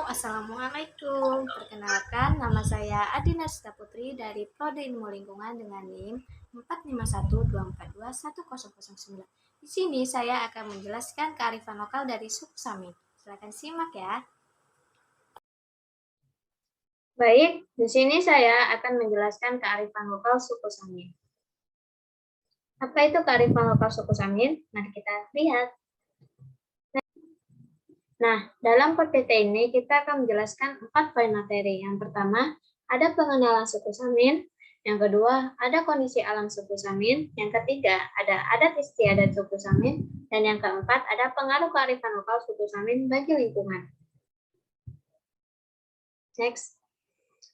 Assalamualaikum. Perkenalkan, nama saya Adina Sita Putri dari Prodi Ilmu Lingkungan dengan NIM 45124210009. Di sini saya akan menjelaskan kearifan lokal dari suku Samin. Silakan simak ya. Baik, di sini saya akan menjelaskan kearifan lokal suku Samin. Apa itu kearifan lokal suku Samin? Mari kita lihat. Nah, dalam PPT ini kita akan menjelaskan 4 poin materi. Yang pertama, ada pengenalan suku Samin. Yang kedua, ada kondisi alam suku Samin. Yang ketiga, ada adat istiadat suku Samin. Dan yang keempat, ada pengaruh kearifan lokal suku Samin bagi lingkungan. Next.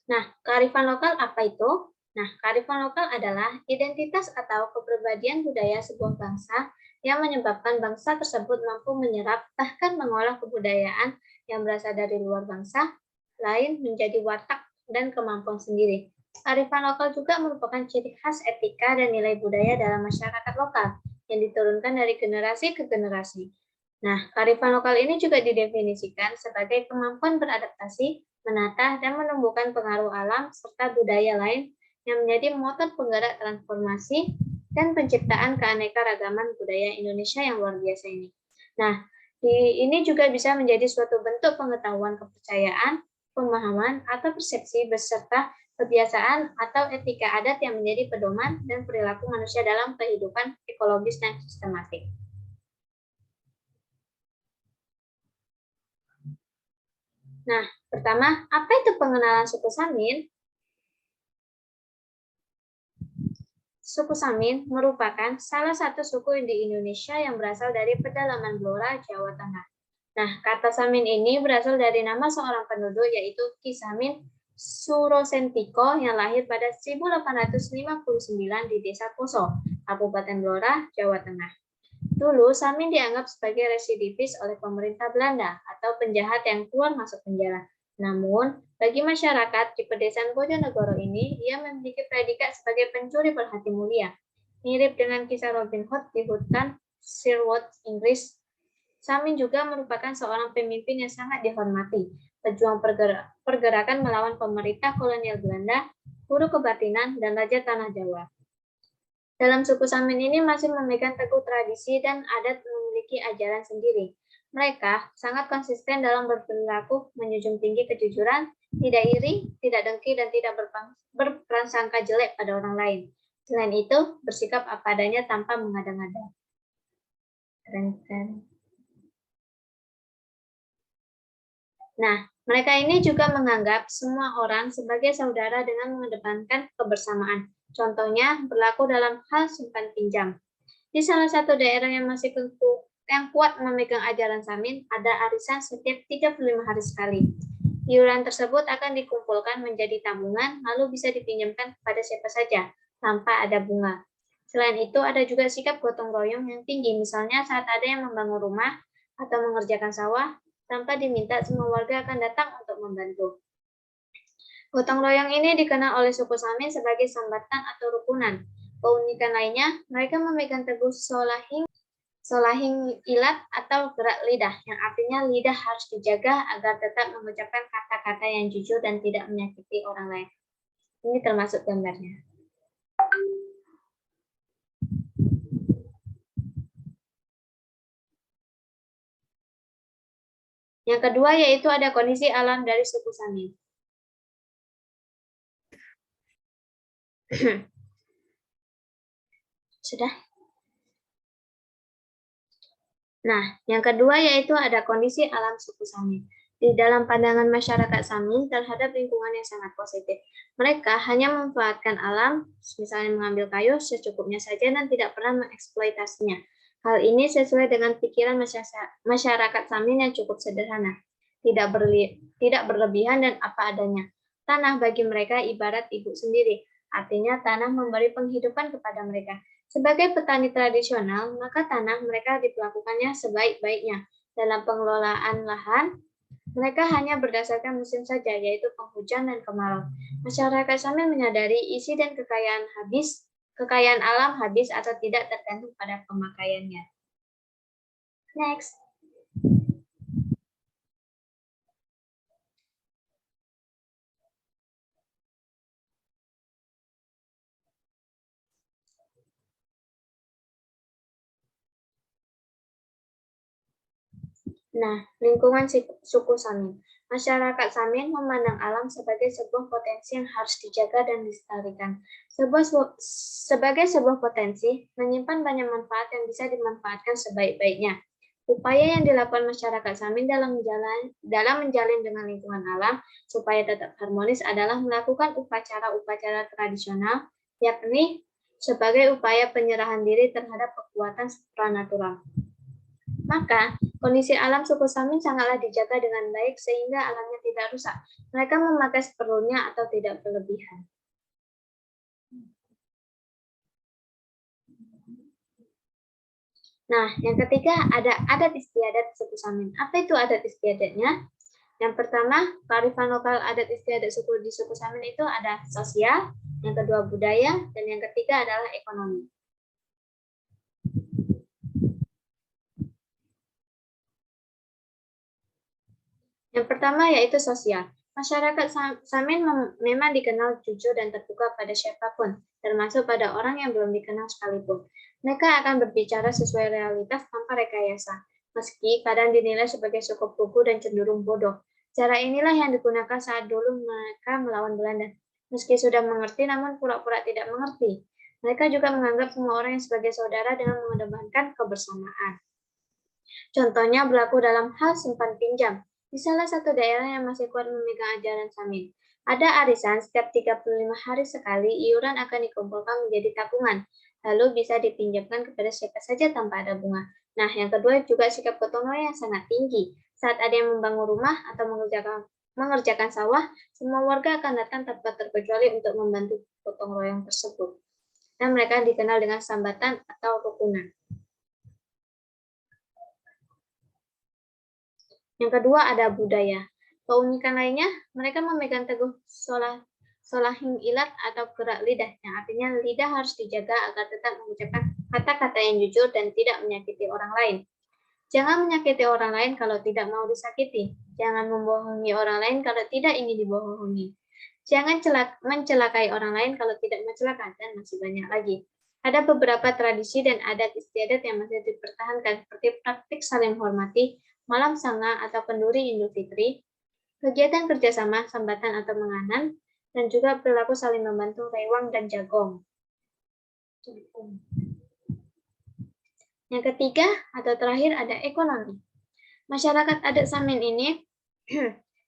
Nah, kearifan lokal apa itu? Nah, kearifan lokal adalah identitas atau kepribadian budaya sebuah bangsa yang menyebabkan bangsa tersebut mampu menyerap bahkan mengolah kebudayaan yang berasal dari luar bangsa lain menjadi watak dan kemampuan sendiri. Kearifan lokal juga merupakan ciri khas etika dan nilai budaya dalam masyarakat lokal yang diturunkan dari generasi ke generasi. Nah, kearifan lokal ini juga didefinisikan sebagai kemampuan beradaptasi, menata, dan menumbuhkan pengaruh alam serta budaya lain yang menjadi motor penggerak transformasi dan penciptaan keanekaragaman budaya Indonesia yang luar biasa ini. Nah, ini juga bisa menjadi suatu bentuk pengetahuan, kepercayaan, pemahaman, atau persepsi beserta kebiasaan atau etika adat yang menjadi pedoman dan perilaku manusia dalam kehidupan ekologis dan sistematik. Nah, pertama, apa itu pengenalan suku Samin? Suku Samin merupakan salah satu suku di Indonesia yang berasal dari pedalaman Blora, Jawa Tengah. Nah, kata Samin ini berasal dari nama seorang penduduk yaitu Ki Samin Surosentiko yang lahir pada 1859 di Desa Poso, Kabupaten Blora, Jawa Tengah. Dulu, Samin dianggap sebagai residivis oleh pemerintah Belanda atau penjahat yang keluar masuk penjara. Namun, bagi masyarakat di pedesaan Bojonegoro ini, ia memiliki predikat sebagai pencuri berhati mulia. Mirip dengan kisah Robin Hood di hutan Sherwood, Inggris, Samin juga merupakan seorang pemimpin yang sangat dihormati, pejuang pergerakan melawan pemerintah kolonial Belanda, guru kebatinan, dan Raja Tanah Jawa. Dalam suku Samin ini masih memegang teguh tradisi dan adat memiliki ajaran sendiri. Mereka sangat konsisten dalam berperilaku, menjunjung tinggi kejujuran, tidak iri, tidak dengki, dan tidak berprasangka jelek pada orang lain. Selain itu, bersikap apa adanya tanpa mengada-ngada. Keren-keren. Nah, mereka ini juga menganggap semua orang sebagai saudara dengan mengedepankan kebersamaan. Contohnya, berlaku dalam hal simpan pinjam. Di salah satu daerah yang masih kuat memegang ajaran Samin, ada arisan setiap 35 hari sekali. Iuran tersebut akan dikumpulkan menjadi tabungan, lalu bisa dipinjamkan kepada siapa saja, tanpa ada bunga. Selain itu, ada juga sikap gotong royong yang tinggi, misalnya saat ada yang membangun rumah atau mengerjakan sawah, tanpa diminta semua warga akan datang untuk membantu. Gotong royong ini dikenal oleh suku Samin sebagai sambatan atau rukunan. Keunikan lainnya, mereka memegang teguh solahing ilat atau gerak lidah, yang artinya lidah harus dijaga agar tetap mengucapkan kata-kata yang jujur dan tidak menyakiti orang lain. Ini termasuk gambarnya. Yang kedua yaitu ada kondisi alam dari suku Samin. Sudah? Nah, yang kedua yaitu ada kondisi alam suku Samin. Di dalam pandangan masyarakat Samin terhadap lingkungan yang sangat positif. Mereka hanya memanfaatkan alam, misalnya mengambil kayu secukupnya saja dan tidak pernah mengeksploitasinya. Hal ini sesuai dengan pikiran masyarakat Samin yang cukup sederhana, tidak berlebihan dan apa adanya. Tanah bagi mereka ibarat ibu sendiri, artinya tanah memberi penghidupan kepada mereka. Sebagai petani tradisional, maka tanah mereka diperlakukannya sebaik-baiknya. Dalam pengelolaan lahan, mereka hanya berdasarkan musim saja, yaitu penghujan dan kemarau. Masyarakat Samin menyadari isi dan kekayaan alam habis atau tidak tergantung pada pemakaiannya. Next. Nah, lingkungan suku Samin. Masyarakat Samin memandang alam sebagai sebuah potensi yang harus dijaga dan dilestarikan. Sebagai sebuah potensi, menyimpan banyak manfaat yang bisa dimanfaatkan sebaik-baiknya. Upaya yang dilakukan masyarakat Samin dalam menjalin dengan lingkungan alam supaya tetap harmonis adalah melakukan upacara-upacara tradisional, yakni sebagai upaya penyerahan diri terhadap kekuatan supranatural. Maka, kondisi alam suku Samin sangatlah dijaga dengan baik sehingga alamnya tidak rusak. Mereka memakai seperlunya atau tidak berlebihan. Nah, yang ketiga ada adat istiadat suku Samin. Apa itu adat istiadatnya? Yang pertama, kearifan lokal adat istiadat suku di suku Samin itu ada sosial, yang kedua budaya, dan yang ketiga adalah ekonomi. Yang pertama yaitu sosial. Masyarakat Samin memang dikenal jujur dan terbuka pada siapapun, termasuk pada orang yang belum dikenal sekalipun. Mereka akan berbicara sesuai realitas tanpa rekayasa, meski kadang dinilai sebagai cukup lugu dan cenderung bodoh. Cara inilah yang digunakan saat dulu mereka melawan Belanda. Meski sudah mengerti, namun pura-pura tidak mengerti. Mereka juga menganggap semua orang yang sebagai saudara dengan mengedepankan kebersamaan. Contohnya berlaku dalam hal simpan pinjam. Di salah satu daerah yang masih kuat memegang ajaran Samin, ada arisan setiap 35 hari sekali, iuran akan dikumpulkan menjadi tabungan, lalu bisa dipinjamkan kepada siapa saja tanpa ada bunga. Nah, yang kedua juga sikap gotong royong yang sangat tinggi. Saat ada yang membangun rumah atau mengerjakan sawah, semua warga akan datang tanpa terkecuali untuk membantu gotong royong tersebut. Dan mereka dikenal dengan sambatan atau rukunan. Yang kedua ada budaya. Keunikan lainnya, mereka memegang teguh solahing ilat atau gerak lidah, yang artinya lidah harus dijaga agar tetap mengucapkan kata-kata yang jujur dan tidak menyakiti orang lain. Jangan menyakiti orang lain kalau tidak mau disakiti. Jangan membohongi orang lain kalau tidak ingin dibohongi. Jangan mencelakai orang lain kalau tidak mencelakai, dan masih banyak lagi. Ada beberapa tradisi dan adat istiadat yang masih dipertahankan, seperti praktik saling hormati, malam sanga atau kenduri Idul Fitri, kegiatan kerjasama, sambatan atau menganan, dan juga perilaku saling membantu rewang dan jagong. Yang ketiga atau terakhir ada ekonomi. Masyarakat adat Samin ini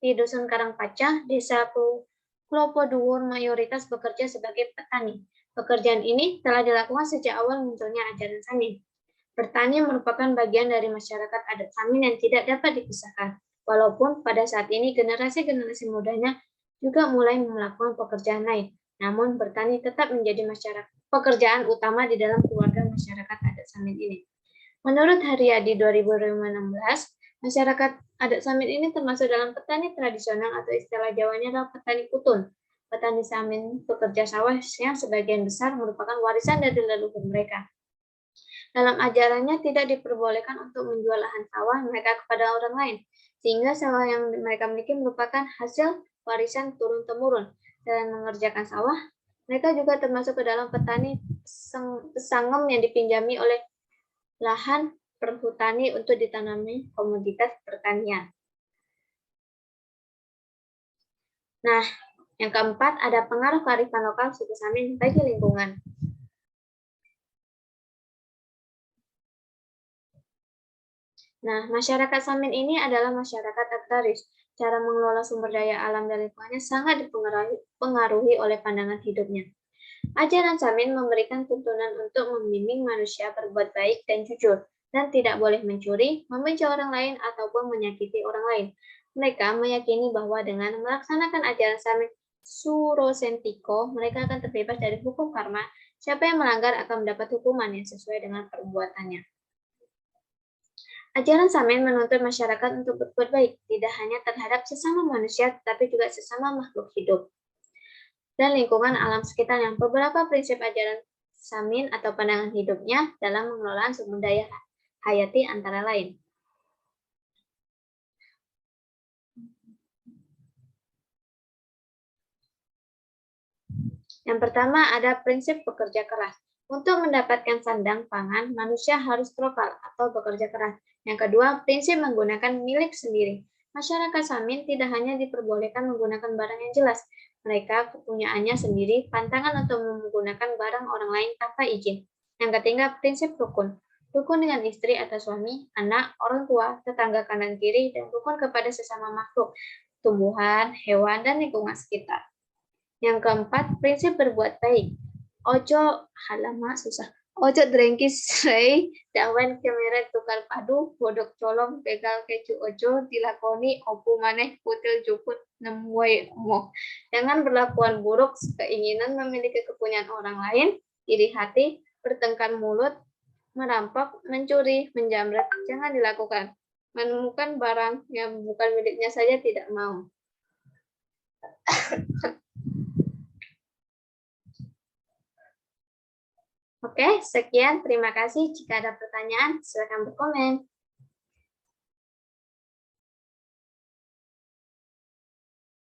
di Dusun Karangpaca, Desa Klopo Dhuwur mayoritas bekerja sebagai petani. Pekerjaan ini telah dilakukan sejak awal munculnya ajaran Samin. Bertani merupakan bagian dari masyarakat adat Samin yang tidak dapat dipisahkan. Walaupun pada saat ini generasi-generasi mudanya juga mulai melakukan pekerjaan lain. Namun bertani tetap menjadi pekerjaan utama di dalam keluarga masyarakat adat Samin ini. Menurut Haryadi 2016, masyarakat adat Samin ini termasuk dalam petani tradisional atau istilah Jawanya adalah petani utun. Petani Samin bekerja sawah yang sebagian besar merupakan warisan dari leluhur mereka. Dalam ajarannya tidak diperbolehkan untuk menjual lahan sawah mereka kepada orang lain, sehingga sawah yang mereka miliki merupakan hasil warisan turun-temurun. Dalam mengerjakan sawah, mereka juga termasuk ke dalam petani sangem yang dipinjami oleh lahan perhutani untuk ditanami komoditas pertanian. Nah, yang keempat ada pengaruh kearifan lokal suku Samin bagi lingkungan. Nah, masyarakat Samin ini adalah masyarakat agraris. Cara mengelola sumber daya alam dan lingkungannya sangat dipengaruhi oleh pandangan hidupnya. Ajaran Samin memberikan tuntunan untuk membimbing manusia berbuat baik dan jujur, dan tidak boleh mencuri, membenci orang lain, ataupun menyakiti orang lain. Mereka meyakini bahwa dengan melaksanakan ajaran Samin Surosentiko, mereka akan terbebas dari hukum karma. Siapa yang melanggar akan mendapat hukuman yang sesuai dengan perbuatannya. Ajaran Samin menuntut masyarakat untuk berbuat baik, tidak hanya terhadap sesama manusia, tetapi juga sesama makhluk hidup dan lingkungan alam sekitarnya. Beberapa prinsip ajaran Samin atau pandangan hidupnya dalam mengelola sumber daya hayati antara lain. Yang pertama ada prinsip bekerja keras. Untuk mendapatkan sandang pangan, manusia harus lokal atau bekerja keras. Yang kedua, prinsip menggunakan milik sendiri. Masyarakat Samin tidak hanya diperbolehkan menggunakan barang yang jelas, mereka kepunyaannya sendiri, pantangan untuk menggunakan barang orang lain tanpa izin. Yang ketiga, prinsip rukun. Rukun dengan istri atau suami, anak, orang tua, tetangga kanan kiri, dan rukun kepada sesama makhluk, tumbuhan, hewan, dan lingkungan sekitar. Yang keempat, prinsip berbuat baik. Ojo halamak susah. Ojo drengkis rei, dawan kemeret tukar padu, bodok colong, begal keju ojo, dilakoni, opu maneh, putil juput, nemuai omoh. Jangan berlakuan buruk, keinginan memiliki kepunyaan orang lain, iri hati, bertengkar mulut, merampok, mencuri, menjamret, jangan dilakukan. Menemukan barang yang bukan miliknya saja tidak mau. Oke, sekian. Terima kasih. Jika ada pertanyaan, silakan berkomen.